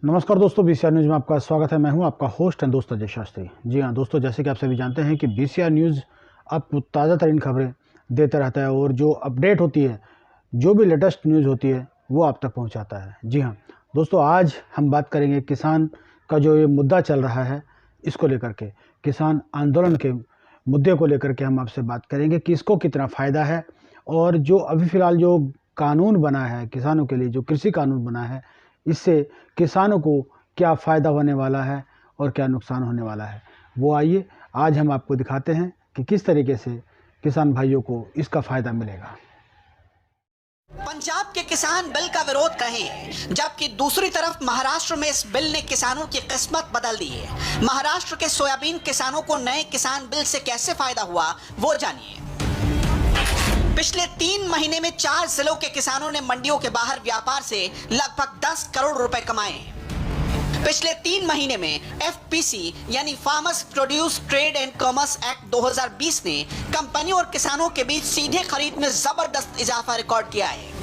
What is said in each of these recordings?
नमस्कार दोस्तों, BCR news में आपका स्वागत है। मैं हूं आपका होस्ट एंड दोस्त अजय शास्त्री। जी हां दोस्तों, जैसे कि आप सभी जानते हैं कि बीसीआर न्यूज़ आपको ताज़ा तरीन खबरें देता रहता है और जो अपडेट होती है, जो भी लेटेस्ट न्यूज़ होती है, वो आप तक पहुंचाता है। जी हां दोस्तों, आज हम बात करेंगे किसान का जो ये मुद्दा चल रहा है, इसको लेकर के किसान आंदोलन के मुद्दे को लेकर के हम आपसे बात करेंगे कि इसको कितना फ़ायदा है और जो अभी फ़िलहाल जो कानून बना है किसानों के लिए, जो कृषि कानून बना है, इससे किसानों को क्या फ़ायदा होने वाला है और क्या नुकसान होने वाला है, वो आइए आज हम आपको दिखाते हैं कि किस तरीके से किसान भाइयों को इसका फ़ायदा मिलेगा। पंजाब के किसान बिल का विरोध करें, जबकि दूसरी तरफ महाराष्ट्र में इस बिल ने किसानों की किस्मत बदल दी है। महाराष्ट्र के सोयाबीन किसानों को नए किसान बिल से कैसे फायदा हुआ, वो जानिए। पिछले 3 महीने में 4 जिलों के किसानों ने मंडियों के बाहर व्यापार से लगभग 10 करोड़ रुपए कमाए। पिछले 3 महीने में एफपीसी यानी farmers produce trade and commerce act 2020 ने कंपनियों और किसानों के बीच सीधे खरीद में जबरदस्त इजाफा रिकॉर्ड किया है।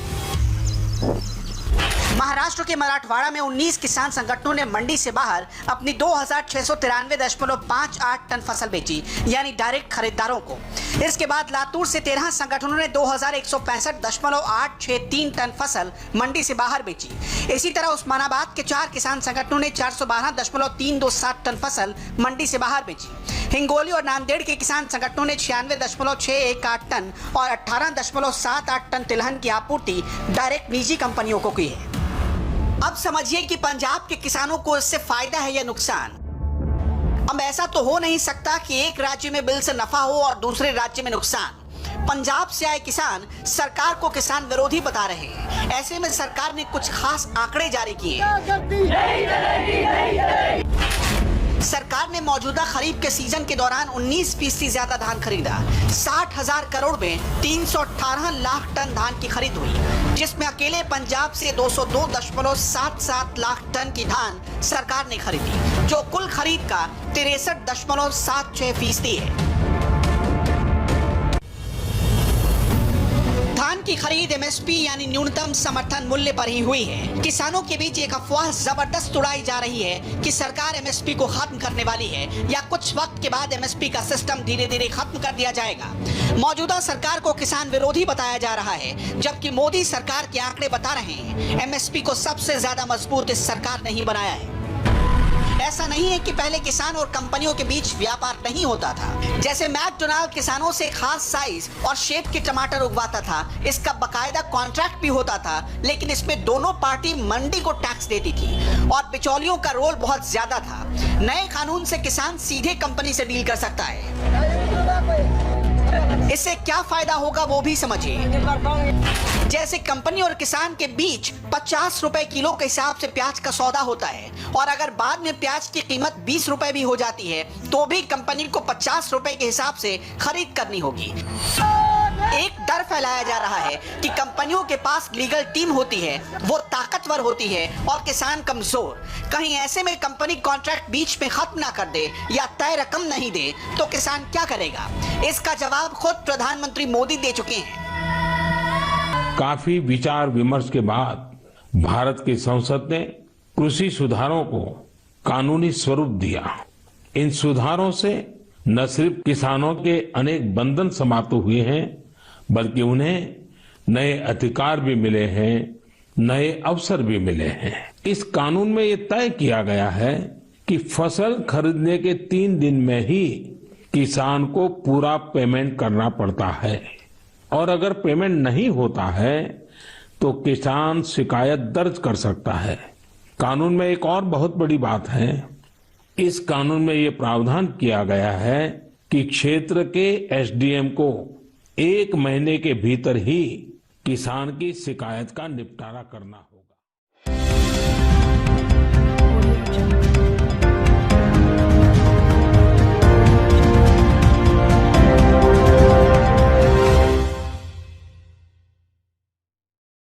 महाराष्ट्र के मराठवाड़ा में 19 किसान संगठनों ने मंडी से बाहर अपनी 2693.58 टन फसल बेची, यानी डायरेक्ट खरीदारों को। इसके बाद लातूर से 13 संगठनों ने 2165.863 टन फसल मंडी से बाहर बेची। इसी तरह उस्मानाबाद के 4 किसान संगठनों ने 412.327 टन फसल मंडी से बाहर बेची। हिंगोली और नांदेड़ के किसान संगठनों ने 96.618 टन और 18.78 टन तिलहन की आपूर्ति डायरेक्ट निजी कंपनियों को की है। अब समझिए कि पंजाब के किसानों को इससे फायदा है या नुकसान। अब ऐसा तो हो नहीं सकता कि एक राज्य में बिल से नफा हो और दूसरे राज्य में नुकसान। पंजाब से आए किसान सरकार को किसान विरोधी बता रहे हैं। ऐसे में सरकार ने कुछ खास आंकड़े जारी किए। सरकार ने मौजूदा खरीफ के सीजन के दौरान 19% ज्यादा धान खरीदा। 60,000 करोड़ में 318 लाख टन धान की खरीद हुई, जिसमें अकेले पंजाब से 202.77 लाख टन की धान सरकार ने खरीदी, जो कुल खरीद का 63.76% है। धान की खरीद एमएसपी यानी न्यूनतम समर्थन मूल्य पर ही हुई है। किसानों के बीच एक अफवाह जबरदस्त उड़ाई जा रही है कि सरकार एमएसपी को खत्म करने वाली है या कुछ वक्त के बाद एमएसपी का सिस्टम धीरे धीरे खत्म कर दिया जाएगा। मौजूदा सरकार को किसान विरोधी बताया जा रहा है, जबकि मोदी सरकार के आंकड़े बता रहे हैं एमएसपी को सबसे ज्यादा मजबूत इस सरकार ने ही बनाया है। ऐसा नहीं है कि पहले किसान और कंपनियों के बीच व्यापार नहीं होता था। जैसे मैकडोनाल्ड किसानों से खास साइज और शेप के टमाटर उगवाता था, इसका बकायदा कॉन्ट्रैक्ट भी होता था, लेकिन इसमें दोनों पार्टी मंडी को टैक्स देती थी और बिचौलियों का रोल बहुत ज्यादा था। नए कानून से किसान सीधे कंपनी से डील कर सकता है। इससे क्या फायदा होगा वो भी समझिए। जैसे कंपनी और किसान के बीच 50 रुपए किलो के हिसाब से प्याज का सौदा होता है और अगर बाद में प्याज की कीमत 20 रुपए भी हो जाती है तो भी कंपनी को 50 रुपए के हिसाब से खरीद करनी होगी। एक डर फैलाया जा रहा है कि कंपनियों के पास लीगल टीम होती है, वो ताकतवर होती है और किसान कमजोर। कहीं ऐसे में कंपनी कॉन्ट्रैक्ट बीच में खत्म ना कर दे या तय रकम नहीं दे तो किसान क्या करेगा? इसका जवाब खुद प्रधानमंत्री मोदी दे चुके हैं। काफी विचार विमर्श के बाद भारत की संसद ने कृषि सुधारों को कानूनी स्वरूप दिया। इन सुधारों से न सिर्फ किसानों के अनेक बंधन समाप्त हुए हैं, बल्कि उन्हें नए अधिकार भी मिले हैं, नए अवसर भी मिले हैं। इस कानून में ये तय किया गया है कि फसल खरीदने के 3 दिन में ही किसान को पूरा पेमेंट करना पड़ता है और अगर पेमेंट नहीं होता है तो किसान शिकायत दर्ज कर सकता है। कानून में एक और बहुत बड़ी बात है, इस कानून में ये प्रावधान किया गया है कि क्षेत्र के एसडीएम को 1 महीने के भीतर ही किसान की शिकायत का निपटारा करना हो।